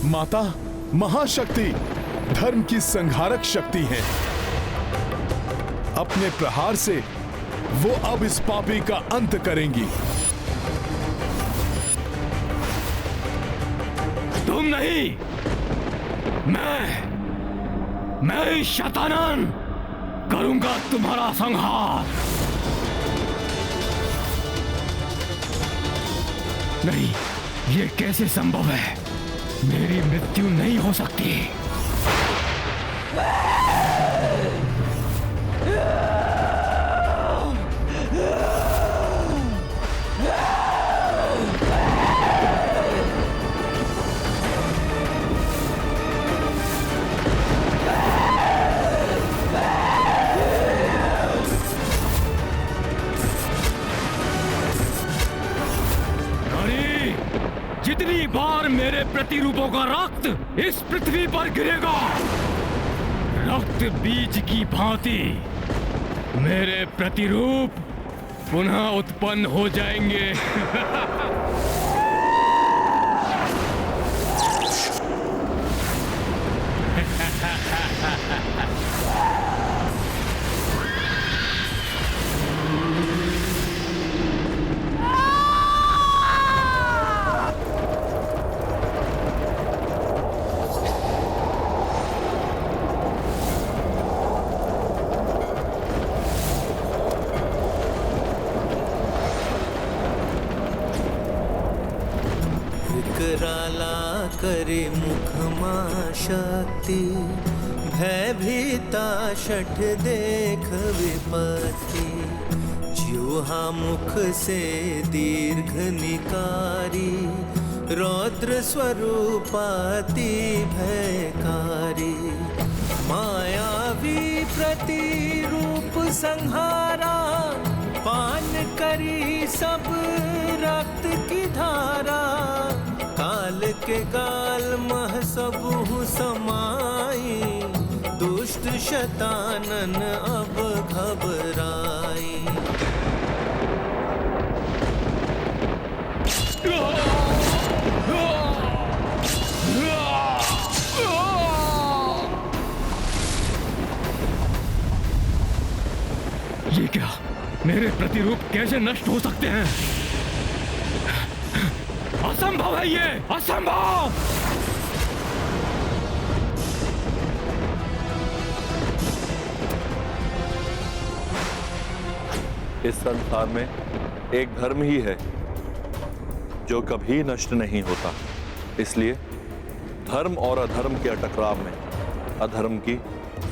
माता महाशक्ति धर्म की संहारक शक्ति है। अपने प्रहार से वो अब इस पापी का अंत करेंगी। तुम नहीं, मैं शैतानन करूंगा तुम्हारा संहार। नहीं, ये कैसे संभव है? मेरी मृत्यु नहीं हो सकती। जितनी बार मेरे प्रतिरूपों का रक्त इस पृथ्वी पर गिरेगा, रक्त बीज की भांति मेरे प्रतिरूप पुनः उत्पन्न हो जाएंगे। विकराला करे मुखमा शक्ति, भयभीता शठ देख विपत्ति। ज्योहा मुख से दीर्घ निकारी, रौद्र स्वरूपाति भयकारी। मायावी प्रतिरूप संहारा, पान करी सब रक्त की धारा। काल के गाल मह सबहु समाई, दुष्ट शैतानन अब घबराई। ये क्या? मेरे प्रतिरूप कैसे नष्ट हो सकते हैं? असंभव है, ये असंभव। इस संसार में एक धर्म ही है जो कभी नष्ट नहीं होता। इसलिए धर्म और अधर्म के टकराव में अधर्म की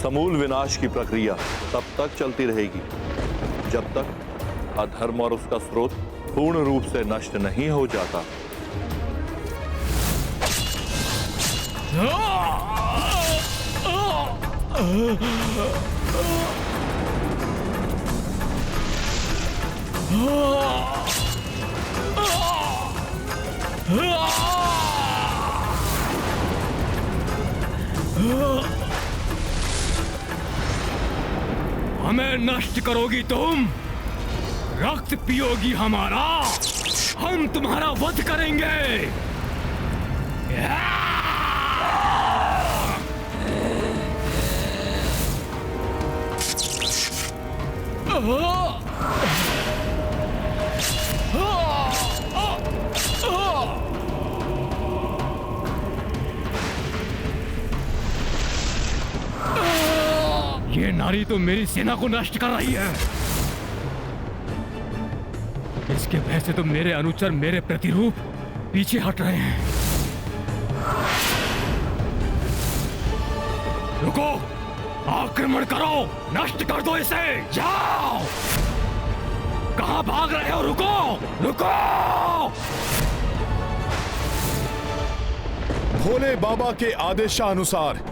समूल विनाश की प्रक्रिया तब तक चलती रहेगी जब तक अधर्म और उसका स्रोत पूर्ण रूप से नष्ट नहीं हो जाता। हमें नष्ट करोगी तुम, रक्त पियोगी हमारा, हम तुम्हारा वध करेंगे। ये नारी तो मेरी सेना को नष्ट कर रही है। इसके भय से तो मेरे अनुचर, मेरे प्रतिरूप पीछे हट रहे हैं। रुको, आक्रमण करो, नष्ट कर दो इसे, जाओ। कहां भाग रहे हो? रुको, रुको। भोले बाबा के आदेशानुसार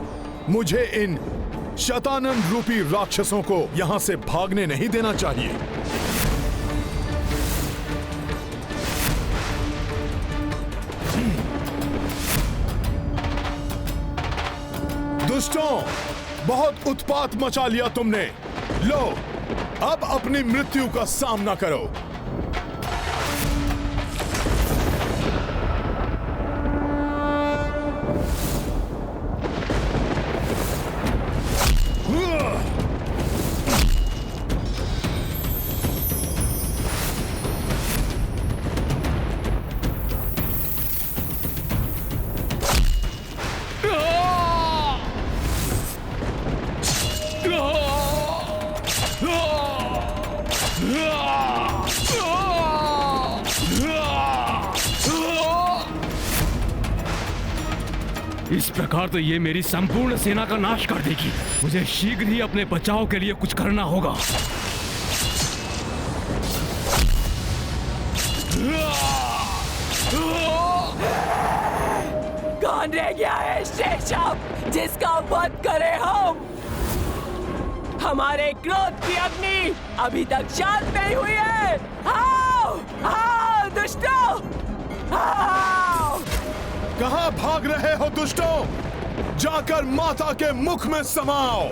मुझे इन शैतानन रूपी राक्षसों को यहां से भागने नहीं देना चाहिए। दुष्टों, बहुत उत्पात मचा लिया तुमने। लो, अब अपनी मृत्यु का सामना करो। इस प्रकार तो ये मेरी संपूर्ण सेना का नाश कर देगी। मुझे शीघ्र ही अपने बचाव के लिए कुछ करना होगा। कौन रह गया है शेषव जिसका वध करे हम? हमारे क्रोध की अग्नि अभी तक शांत नहीं हुई है। आओ, आओ दुष्टों, आओ। कहां भाग रहे हो दुष्टों? जाकर माता के मुख में समाओ।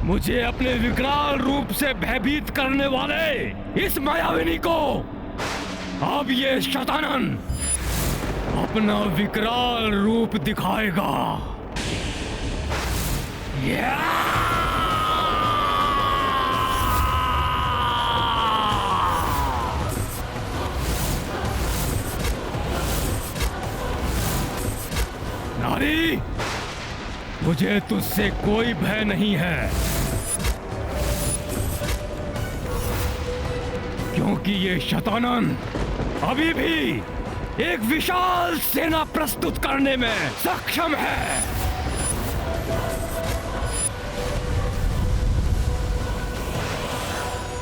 मुझे अपने विकराल रूप से भयभीत करने वाले इस मायाविनी को अब ये शतानन अपना विकराल रूप दिखाएगा। नारी, मुझे तुझसे कोई भय नहीं है, क्योंकि ये शतानन अभी भी एक विशाल सेना प्रस्तुत करने में सक्षम है।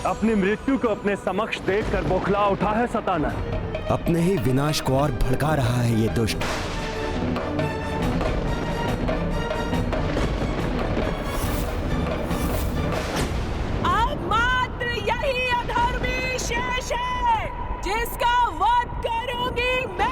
अपनी मृत्यु को अपने समक्ष देखकर बौखला उठा है शतानन। अपने ही विनाश को और भड़का रहा है ये दुष्ट। अब मात्र यही अधर्मी शेष है जिसका वध करूंगी मैं।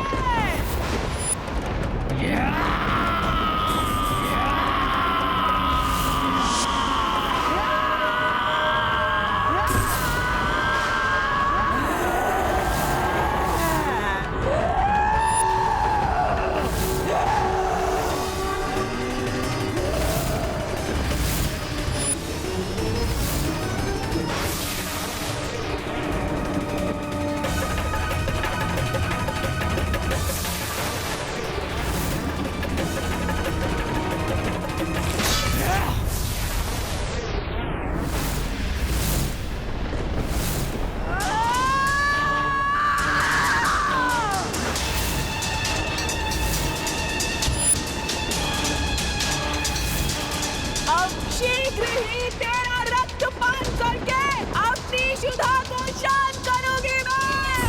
अब शीघ्र ही तेरा रक्तपान करके अपनी शुद्धा को शांत करूंगी मैं।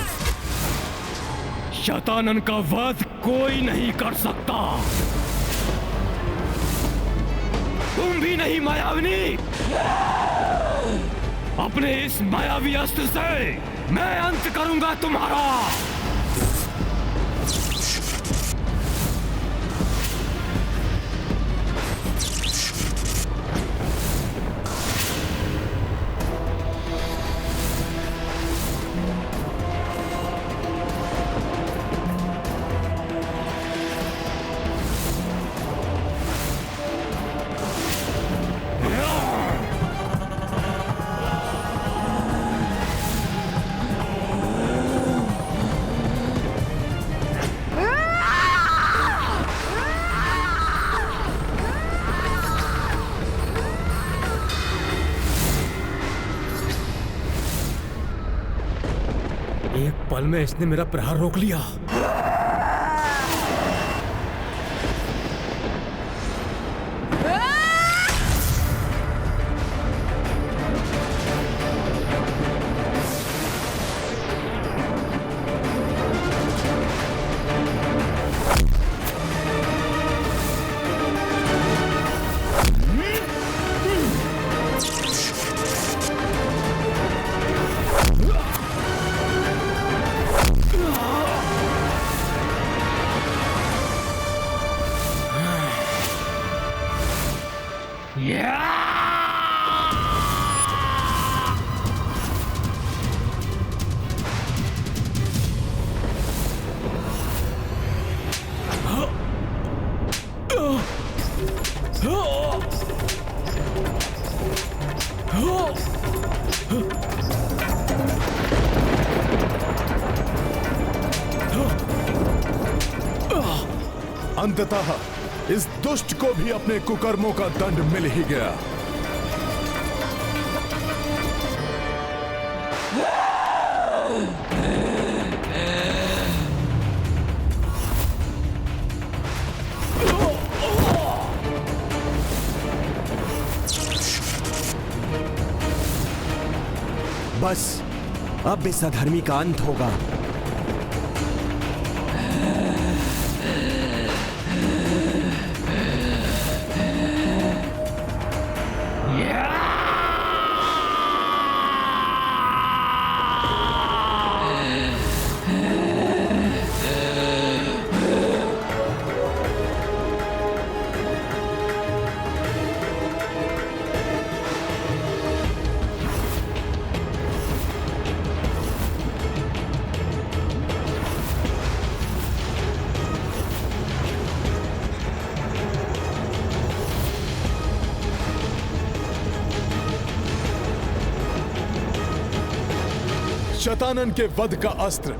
शतानन का वध कोई नहीं कर सकता, तुम भी नहीं मायाविनी। अपने इस मायावी अस्त्र से मैं अंत करूंगा तुम्हारा। एक पल में इसने मेरा प्रहार रोक लिया। अंततः इस दुष्ट को भी अपने कुकर्मों का दंड मिल ही गया। बस अब इस अधर्मी का अंत होगा। शतानन के वध का अस्त्र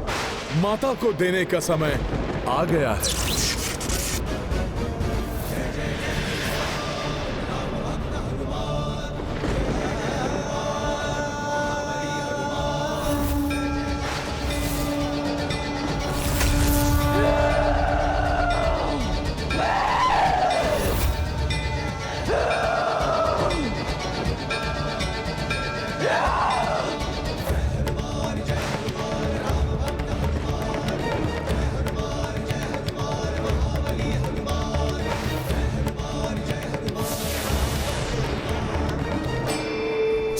माता को देने का समय आ गया है।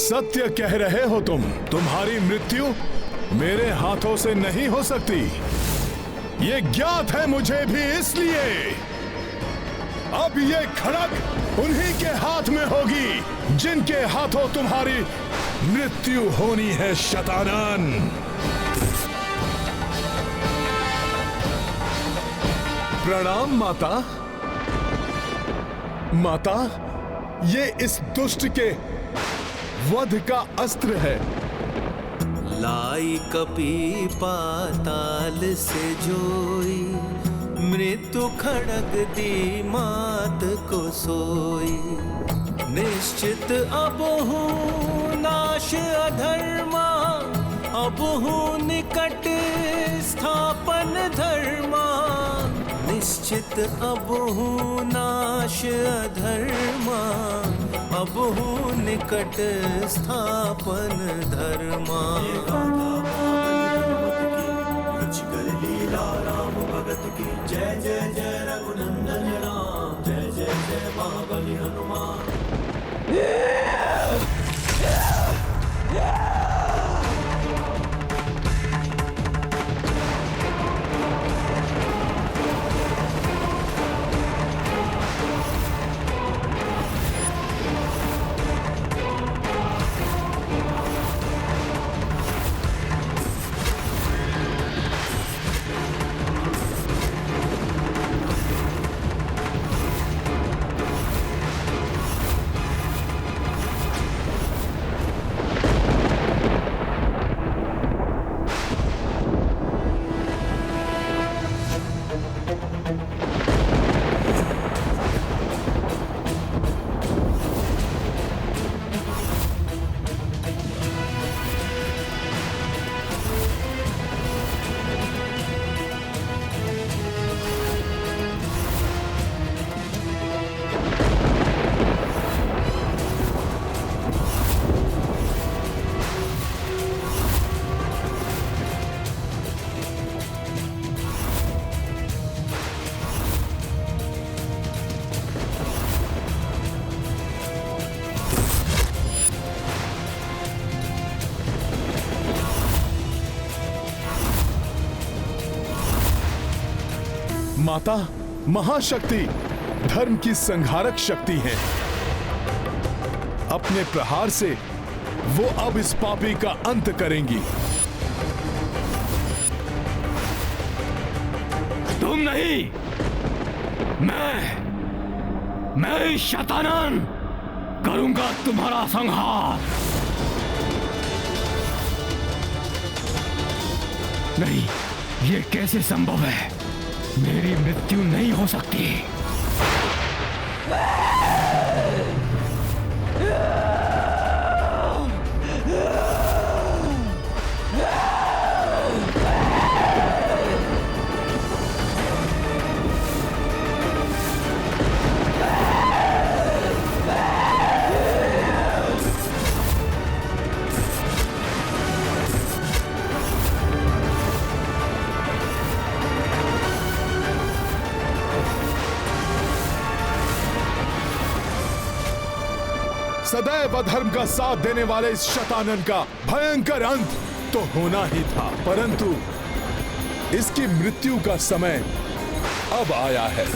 सत्य कह रहे हो तुम। तुम्हारी मृत्यु मेरे हाथों से नहीं हो सकती। ये ज्ञात है मुझे भी, इसलिए अब ये खड़ग उन्हीं के हाथ में होगी जिनके हाथों तुम्हारी मृत्यु होनी है शतानन। प्रणाम माता। माता, ये इस दुष्ट के वध का अस्त्र है। लाई कपी पाताल से जोई, मृत्यु खड़ग दी मात को सोई। निश्चित अब हूँ नाश अधर्मा, अब हूँ निकट स्थापन धर्मा। निश्चित अब हूँ नाश अधर्मा, अब हूँ निकट स्थापन धर्मा। लीला राम भगत की जय जय जय रघुनंदन राम, जय जय जय महाबली हनुमान। माता महाशक्ति धर्म की संहारक शक्ति है। अपने प्रहार से वो अब इस पापी का अंत करेंगी। तुम नहीं, मैं शतानन करूंगा तुम्हारा संहार। नहीं, ये कैसे संभव है? मेरी मृत्यु नहीं हो सकती। सदैव अधर्म का साथ देने वाले इस शतानन का भयंकर अंत तो होना ही था, परंतु इसकी मृत्यु का समय अब आया है।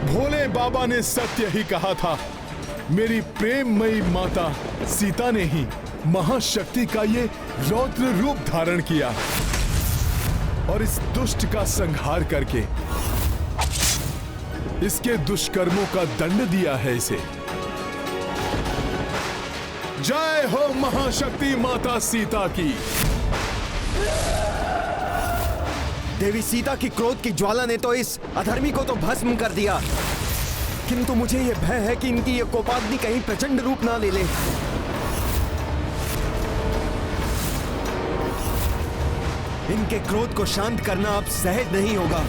भोले बाबा ने सत्य ही कहा था। मेरी प्रेममयी माता सीता ने ही महाशक्ति का ये रौद्र रूप धारण किया और इस दुष्ट का संहार करके इसके दुष्कर्मों का दंड दिया है इसे। जय हो महाशक्ति माता सीता की। देवी सीता की क्रोध की ज्वाला ने तो इस अधर्मी को तो भस्म कर दिया, किंतु मुझे यह भय है कि इनकी यह कोपाग्नि कहीं प्रचंड रूप ना ले ले। इनके क्रोध को शांत करना अब सहज नहीं होगा।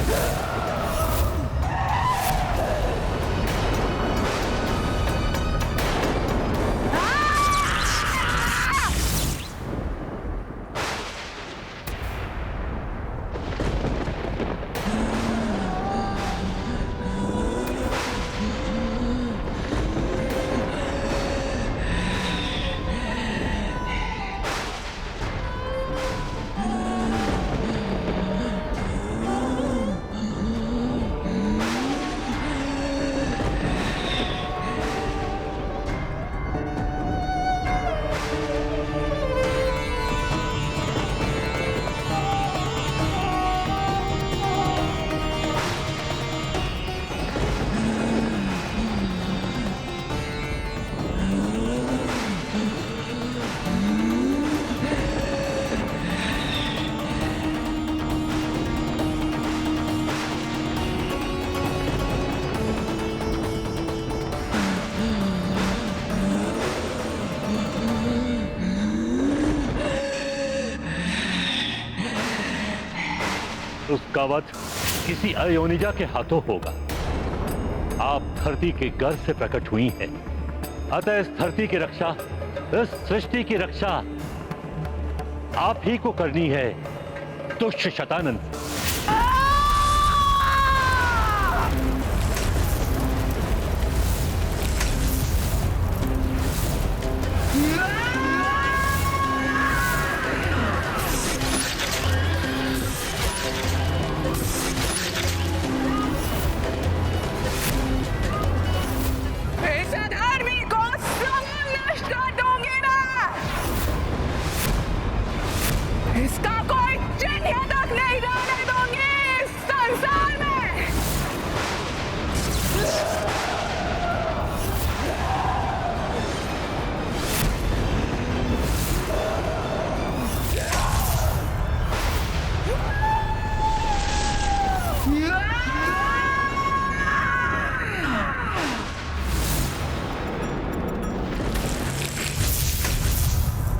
उसका वध किसी अयोनिजा के हाथों होगा। आप धरती के गर्भ से प्रकट हुई हैं, अतः इस धरती की रक्षा, इस सृष्टि की रक्षा आप ही को करनी है, दुष्ट शतानन। इसका कोई चिन्ह तक नहीं रहने दूंगी इस संसार में।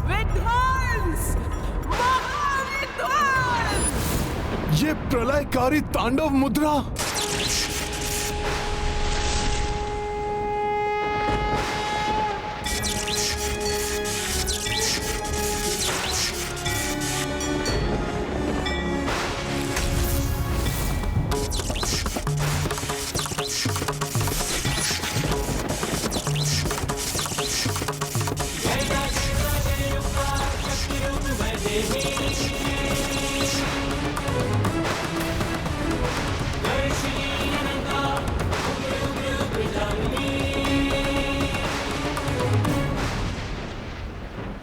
विध्वंस, महाविध्वंस। ये प्रलयकारी तांडव मुद्रा।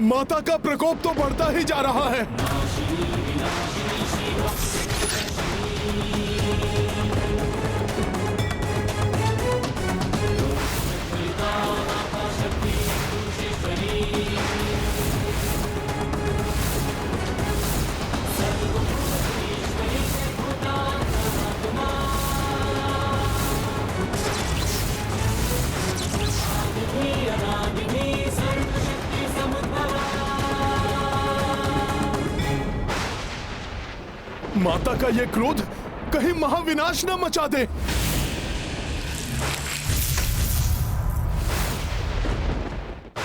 माता का प्रकोप तो बढ़ता ही जा रहा है। माता का यह क्रोध कहीं महाविनाश न मचा दे।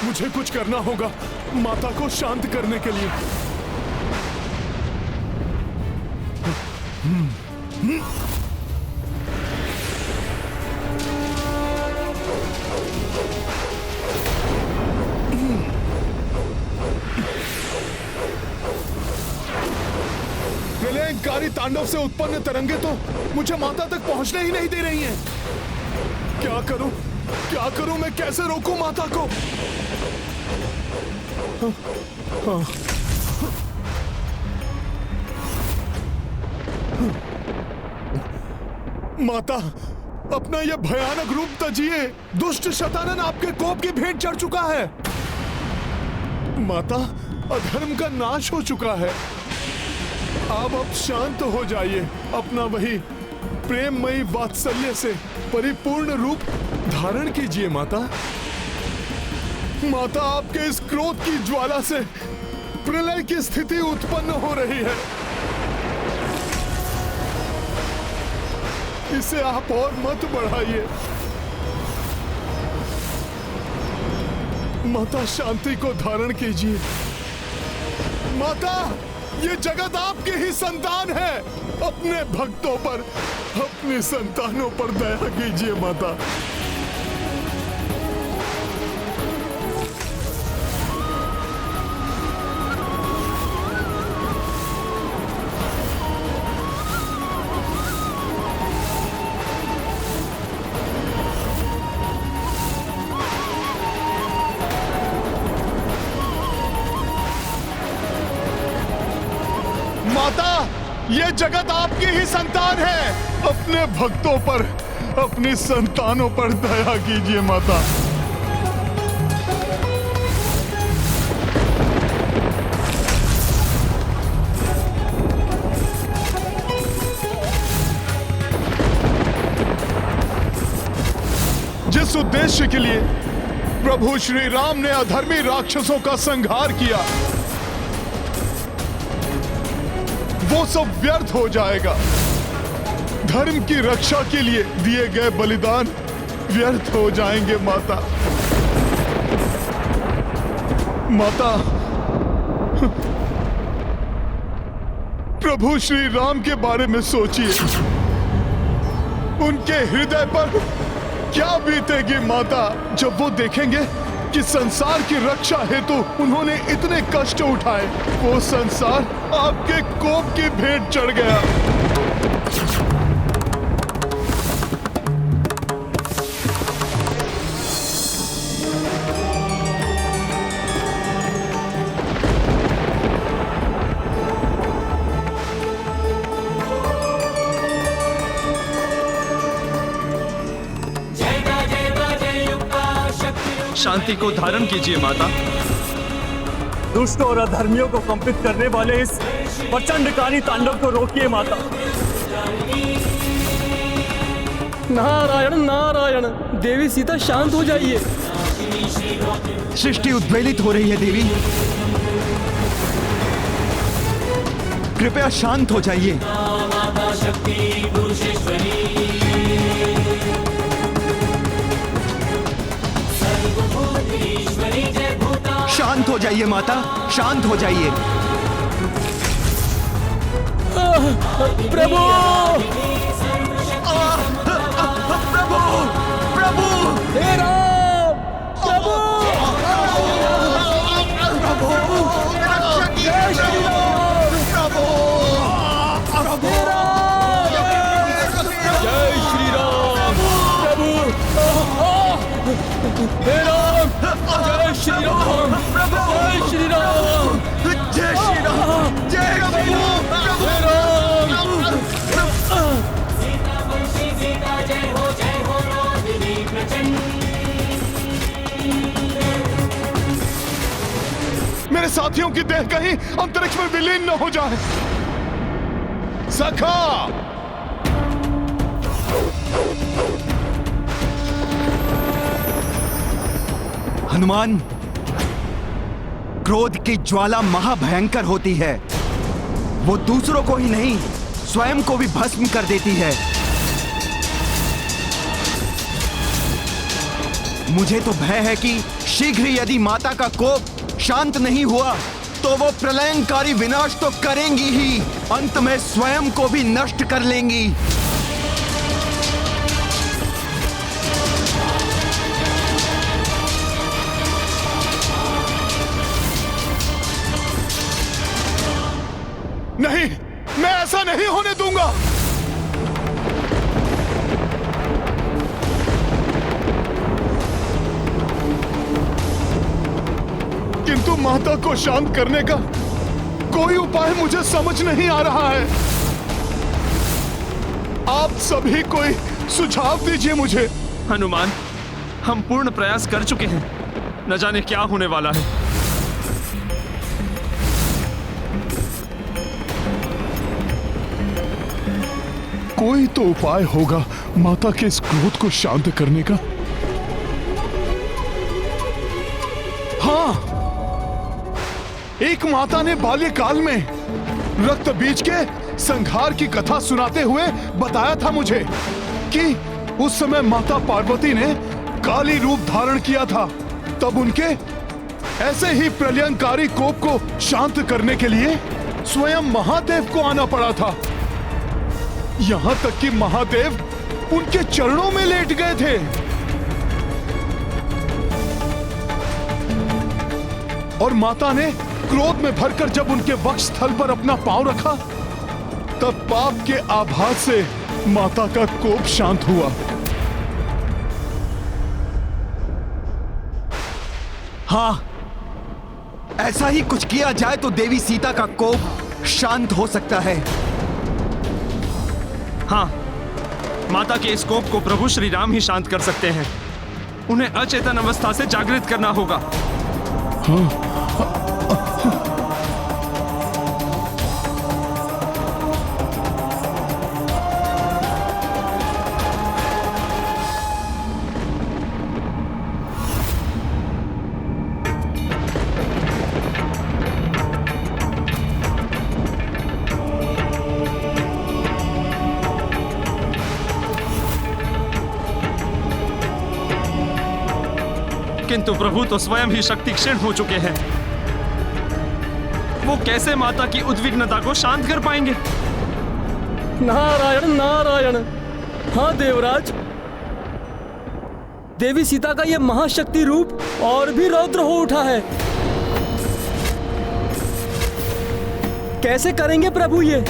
मुझे कुछ करना होगा माता को शांत करने के लिए। प्रलयकारी तांडव से उत्पन्न तरंगे तो मुझे माता तक पहुंचने ही नहीं दे रही हैं। क्या करूं? क्या करूं? मैं कैसे रोकूं माता को? माता, अपना यह भयानक रूप तजिए। दुष्ट शतानन आपके कोप की भेंट चढ़ चुका है। माता, अधर्म का नाश हो चुका है। आप अब शांत हो जाइए। अपना वही प्रेममयी वात्सल्य से परिपूर्ण रूप धारण कीजिए माता। माता, आपके इस क्रोध की ज्वाला से प्रलय की स्थिति उत्पन्न हो रही है। इसे आप और मत बढ़ाइए। माता, शांति को धारण कीजिए। माता, ये जगत आपके ही संतान है। अपने भक्तों पर, अपने संतानों पर दया कीजिए माता। माता, ये जगत आपकी ही संतान है। अपने भक्तों पर, अपनी संतानों पर दया कीजिए माता। जिस उद्देश्य के लिए प्रभु श्री राम ने अधर्मी राक्षसों का संहार किया, वो सब व्यर्थ हो जाएगा। धर्म की रक्षा के लिए दिए गए बलिदान व्यर्थ हो जाएंगे माता। माता, प्रभु श्री राम के बारे में सोचिए। उनके हृदय पर क्या बीतेगी माता, जब वो देखेंगे कि संसार की रक्षा हेतु उन्होंने इतने कष्ट उठाए, वो संसार आपके कोप की भेंट चढ़ गया। शांति को धारण कीजिए माता। दुष्ट और अधर्मियों को कंपित करने वाले इस प्रचंडकारी तांडव को रोकिए माता। नारायण नारायण, देवी सीता शांत हो जाइए। सृष्टि उद्वेलित हो रही है देवी, कृपया शांत हो जाइए। शांत हो जाइए माता, शांत हो जाइए। प्रभु प्रभु प्रभु हे राम, प्रभु प्रभु रक्षक जय श्री राम, प्रभु हे राम, जय श्री राम, प्रभु हे राम, जय श्री राम, जय श्री राम, जय श्री राम, जय श्री राम, हे राम। मेरे साथियों की देह कहीं अंतरिक्ष में विलीन न हो जाए। सखा, हनुमान, क्रोध की ज्वाला महाभयंकर होती है। वो दूसरों को ही नहीं, स्वयं को भी भस्म कर देती है। मुझे तो भय है कि शीघ्र यदि माता का कोप शांत नहीं हुआ तो वो प्रलयंकारी विनाश तो करेंगी ही, अंत में स्वयं को भी नष्ट कर लेंगी। नहीं, मैं ऐसा नहीं होने दूंगा। किंतु माता को शांत करने का कोई उपाय मुझे समझ नहीं आ रहा है। आप सभी कोई सुझाव दीजिए मुझे। हनुमान, हम पूर्ण प्रयास कर चुके हैं, न जाने क्या होने वाला है। कोई तो उपाय होगा माता के इस क्रोध को शांत करने का। हाँ, एक माता ने बाल्यकाल में रक्त बीज के संहार की कथा सुनाते हुए बताया था मुझे कि उस समय माता पार्वती ने काली रूप धारण किया था। तब उनके ऐसे ही प्रलयंकारी कोप को शांत करने के लिए स्वयं महादेव को आना पड़ा था। यहां तक कि महादेव उनके चरणों में लेट गए थे। और माता ने क्रोध में भरकर जब उनके वक्षस्थल पर अपना पांव रखा, तब पाप के आभास से माता का कोप शांत हुआ। हाँ, ऐसा ही कुछ किया जाए तो देवी सीता का कोप शांत हो सकता है। हाँ, माता के इस कोप को प्रभु श्री राम ही शांत कर सकते हैं। उन्हें अचेतन अवस्था से जागृत करना होगा। हाँ, किंतु प्रभु तो स्वयं ही शक्ति क्षीण हो चुके हैं। वो कैसे माता की उद्विग्नता को शांत कर पाएंगे? नारायण नारायण। हाँ देवराज, देवी सीता का यह महाशक्ति रूप और भी रौद्र हो उठा है। कैसे करेंगे प्रभु ये?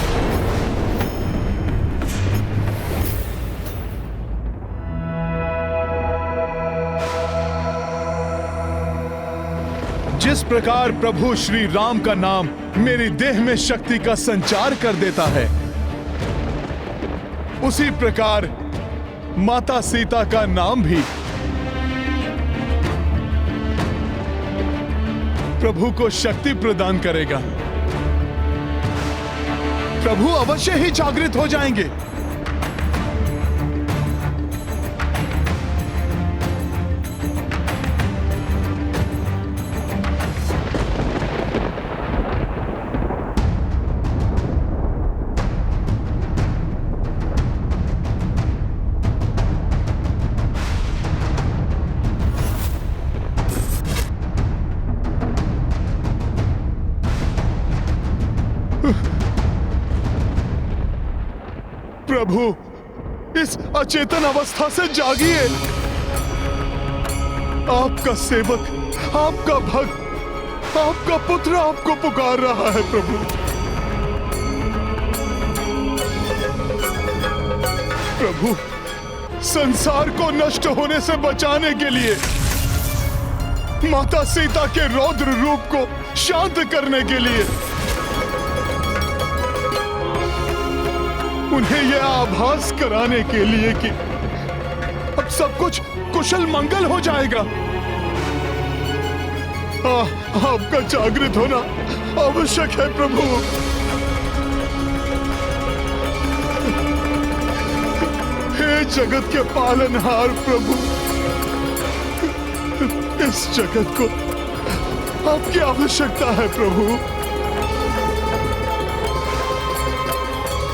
जिस प्रकार प्रभु श्री राम का नाम मेरी देह में शक्ति का संचार कर देता है, उसी प्रकार माता सीता का नाम भी प्रभु को शक्ति प्रदान करेगा। प्रभु अवश्य ही जागृत हो जाएंगे। प्रभु, इस अचेतन अवस्था से जागिए। आपका सेवक, आपका भक्त, आपका पुत्र आपको पुकार रहा है प्रभु। प्रभु, संसार को नष्ट होने से बचाने के लिए, माता सीता के रौद्र रूप को शांत करने के लिए, उन्हें यह आभास कराने के लिए कि अब सब कुछ कुशल मंगल हो जाएगा। आपका जागृत होना आवश्यक है प्रभु। हे जगत के पालनहार प्रभु, इस जगत को आपकी आवश्यकता है प्रभु।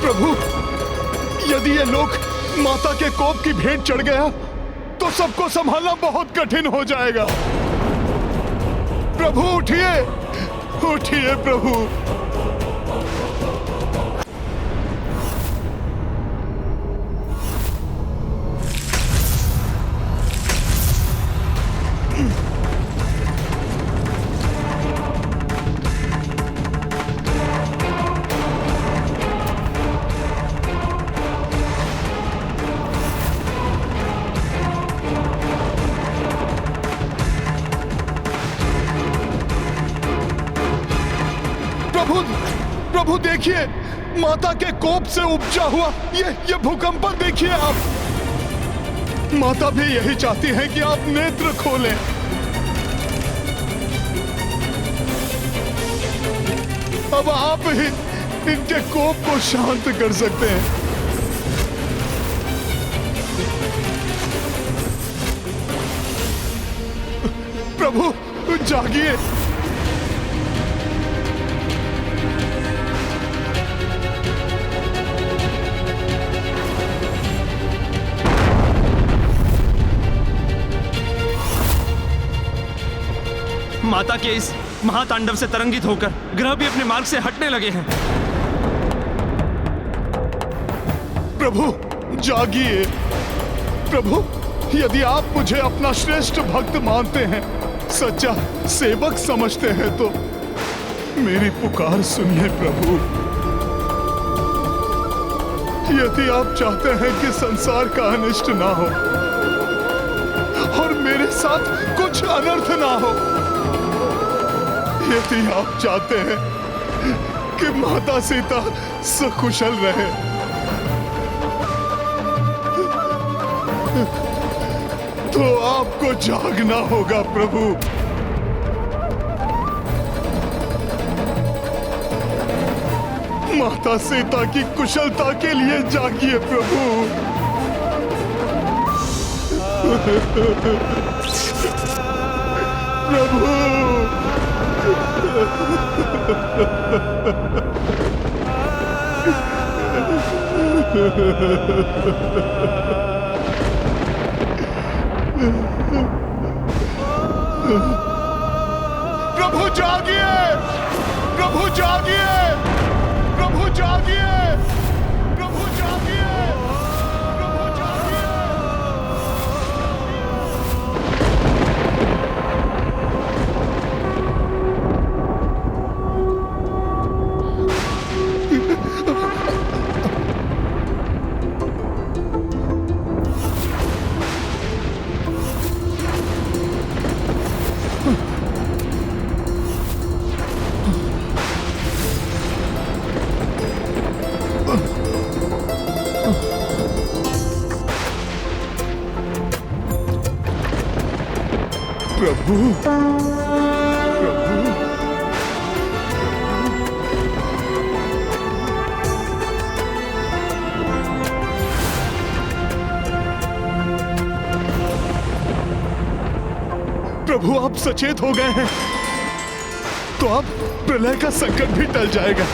प्रभु, यदि ये लोक माता के कोप की भेंट चढ़ गया तो सबको संभालना बहुत कठिन हो जाएगा। प्रभु उठिए, उठिए प्रभु। प्रभु देखिए, माता के कोप से उपजा हुआ ये भूकंप देखिए आप। माता भी यही चाहती है कि आप नेत्र खोलें। अब आप ही इनके कोप को शांत कर सकते हैं। प्रभु जागिए। माता के इस महातांडव से तरंगित होकर ग्रह भी अपने मार्ग से हटने लगे हैं। प्रभु जागिए। प्रभु, यदि आप मुझे अपना श्रेष्ठ भक्त मानते हैं, सच्चा सेवक समझते हैं, तो मेरी पुकार सुनिए प्रभु। यदि आप चाहते हैं कि संसार का अनिष्ट ना हो और मेरे साथ कुछ अनर्थ ना हो, यदि आप चाहते हैं कि माता सीता सकुशल रहे, तो आपको जागना होगा प्रभु। माता सीता की कुशलता के लिए जागिए प्रभु। प्रभु प्रभु जागिए। प्रभु जागिए। प्रभु जागिए। प्रभु जागिए। प्रभु जागिए। प्रभु, प्रभु, प्रभु आप सचेत हो गए हैं तो अब प्रलय का संकट भी टल जाएगा।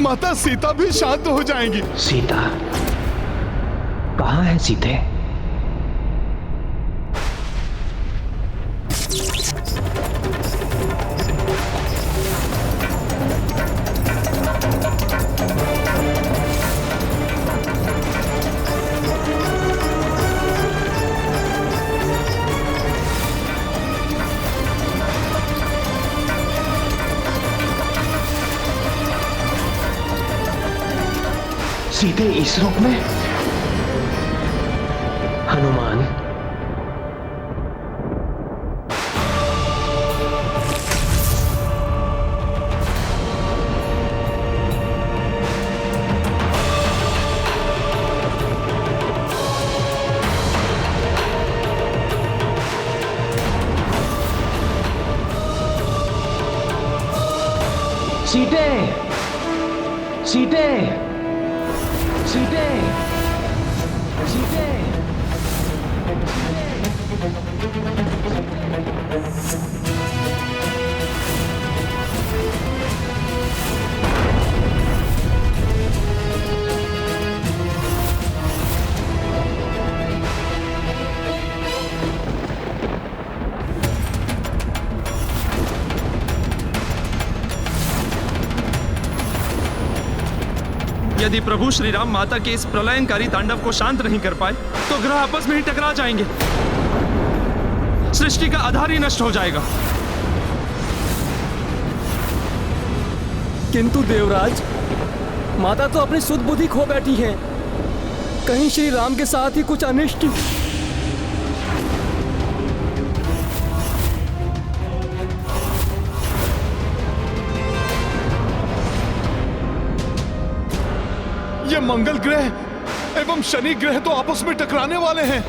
माता सीता भी शांत हो जाएंगी। सीता कहाँ है सीते? सीधे इस रूप में? हनुमान, सीते, सीते, सीते, सीते, यदि प्रभु श्री राम माता के इस प्रलयंकारी तांडव को शांत नहीं कर पाए तो ग्रह आपस में ही टकरा जाएंगे, सृष्टि का आधार ही नष्ट हो जाएगा। किंतु देवराज, माता तो अपनी सुध बुद्धि खो बैठी है, कहीं श्री राम के साथ ही कुछ अनिष्ट। ये मंगल ग्रह एवं शनि ग्रह तो आपस में टकराने वाले हैं।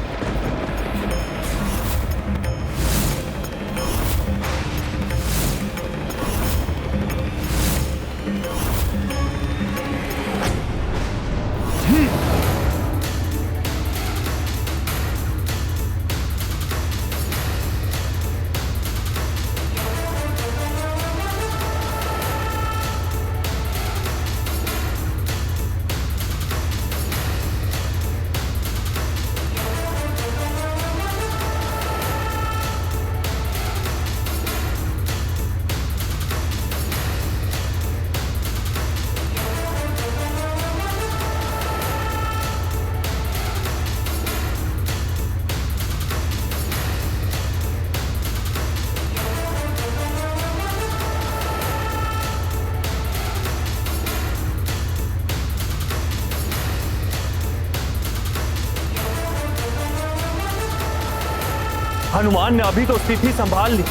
हनुमान ने अभी तो स्थिति संभाल ली,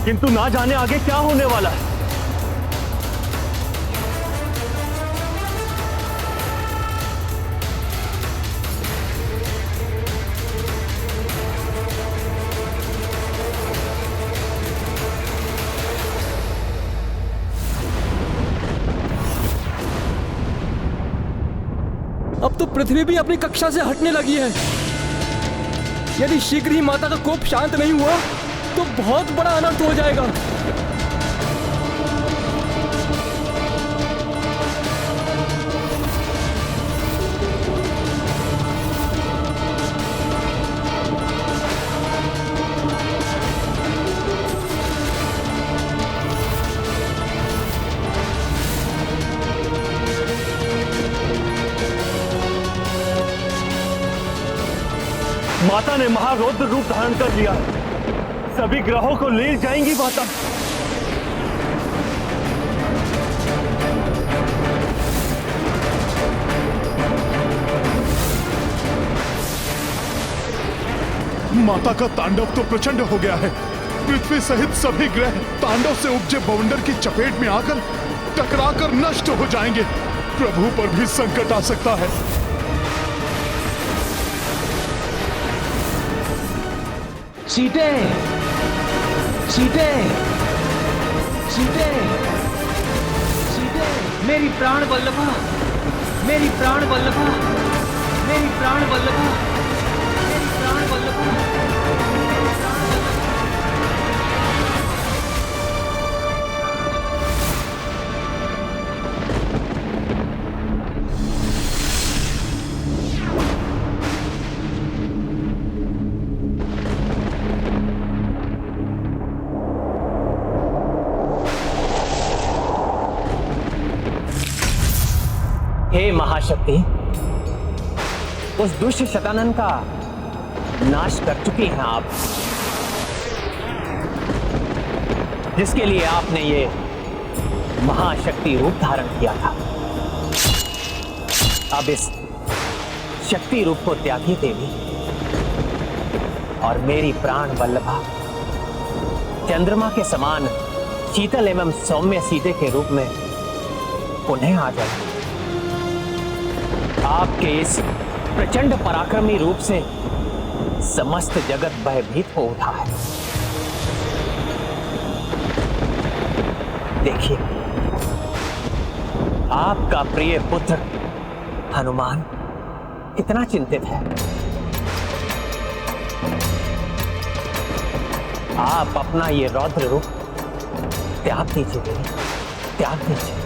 किंतु ना जाने आगे क्या होने वाला है। अब तो पृथ्वी भी अपनी कक्षा से हटने लगी है। यदि शीघ्र ही माता का कोप शांत नहीं हुआ तो बहुत बड़ा अनर्थ हो जाएगा। माता ने महारौद्र रूप धारण कर लिया, सभी ग्रहों को ले जाएंगी माता। माता का तांडव तो प्रचंड हो गया है। पृथ्वी सहित सभी ग्रह तांडव से उपजे बवंडर की चपेट में आकर टकराकर नष्ट हो जाएंगे। प्रभु पर भी संकट आ सकता है। सीते, सीते, सीते, सीते, मेरी प्राण वल्लभा, मेरी प्राण वल्लभा, मेरी प्राण वल्लभा, हे महाशक्ति, उस दुष्ट शतानन का नाश कर चुकी हैं आप, जिसके लिए आपने ये महाशक्ति रूप धारण किया था। अब इस शक्ति रूप को त्यागी देवी और मेरी प्राण वल्लभा चंद्रमा के समान शीतल एवं सौम्य सीते के रूप में पुनः आ जाए। आपके इस प्रचंड पराक्रमी रूप से समस्त जगत भयभीत हो उठा है। देखिए, आपका प्रिय पुत्र हनुमान कितना चिंतित है। आप अपना ये रौद्र रूप त्याग दीजिए देवी, त्याग दीजिए।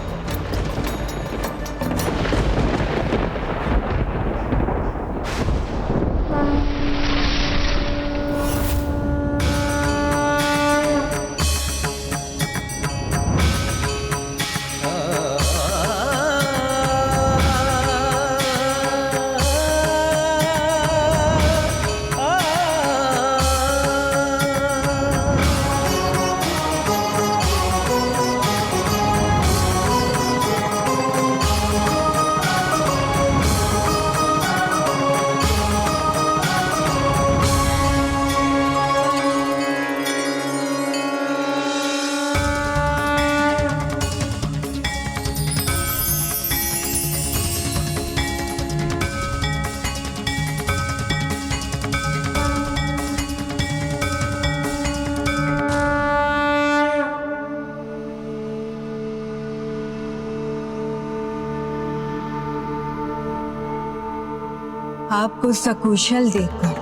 आपको सकुशल देखकर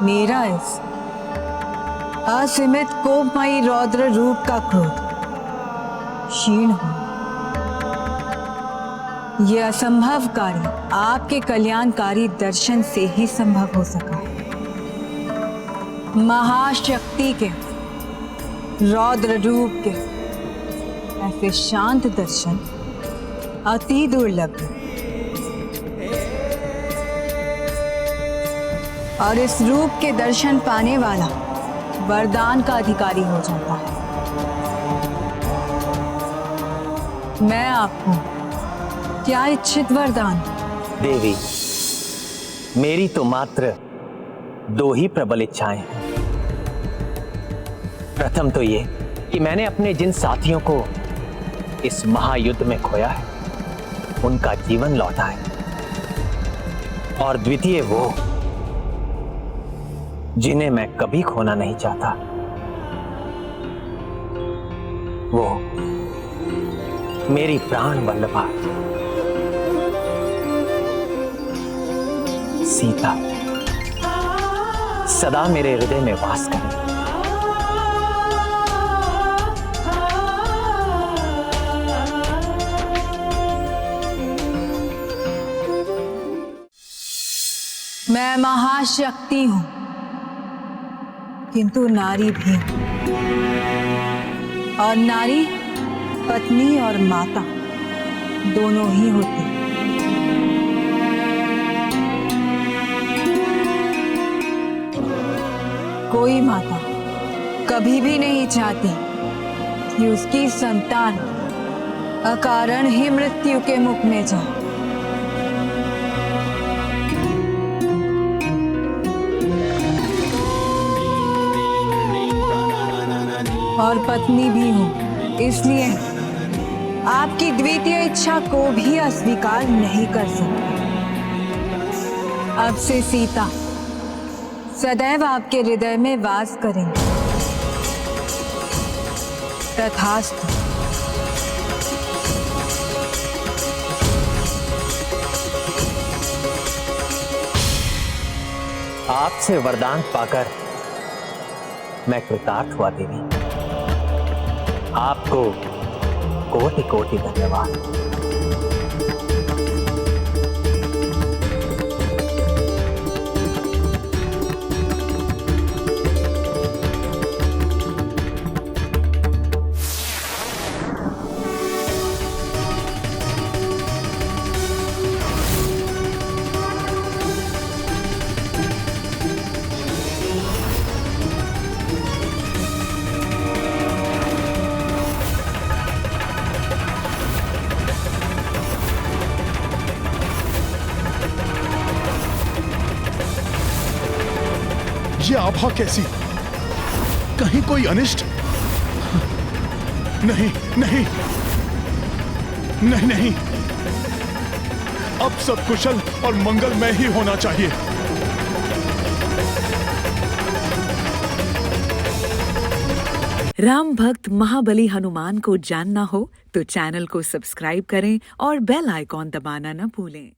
मेरा इस असीमित कोपमयी रौद्र रूप का क्रोध क्षीण हो। यह असंभव कार्य आपके कल्याणकारी दर्शन से ही संभव हो सका है। महाशक्ति के रौद्र रूप के ऐसे शांत दर्शन अति दुर्लभ है। और इस रूप के दर्शन पाने वाला वरदान का अधिकारी हो जाता है। मैं आपको क्या इच्छित वरदान? देवी, मेरी तो मात्र दो ही प्रबल इच्छाएं हैं। प्रथम तो ये कि मैंने अपने जिन साथियों को इस महायुद्ध में खोया है, उनका जीवन लौटा है। और द्वितीय वो जिन्हें मैं कभी खोना नहीं चाहता, वो मेरी प्राण वल्लभा सीता सदा मेरे हृदय में वास करे। मैं महाशक्ति हूं, किंतु नारी भी हूं। और नारी पत्नी और माता दोनों ही होती। कोई माता कभी भी नहीं चाहती कि उसकी संतान अकारण ही मृत्यु के मुख में जाए। और पत्नी भी हूं, इसलिए आपकी द्वितीय इच्छा को भी अस्वीकार नहीं कर सकती। अब से सीता सदैव आपके हृदय में वास करेंगे। तथास्तु। आपसे वरदान पाकर मैं कृतार्थ हुआ देवी। आपको कोटि कोटि धन्यवाद। ये आभा कैसी? कहीं कोई अनिष्ट? नहीं नहीं नहीं नहीं, अब सब कुशल और मंगलमय ही होना चाहिए। राम भक्त महाबली हनुमान को जानना हो तो चैनल को सब्सक्राइब करें और बेल आइकॉन दबाना न भूलें।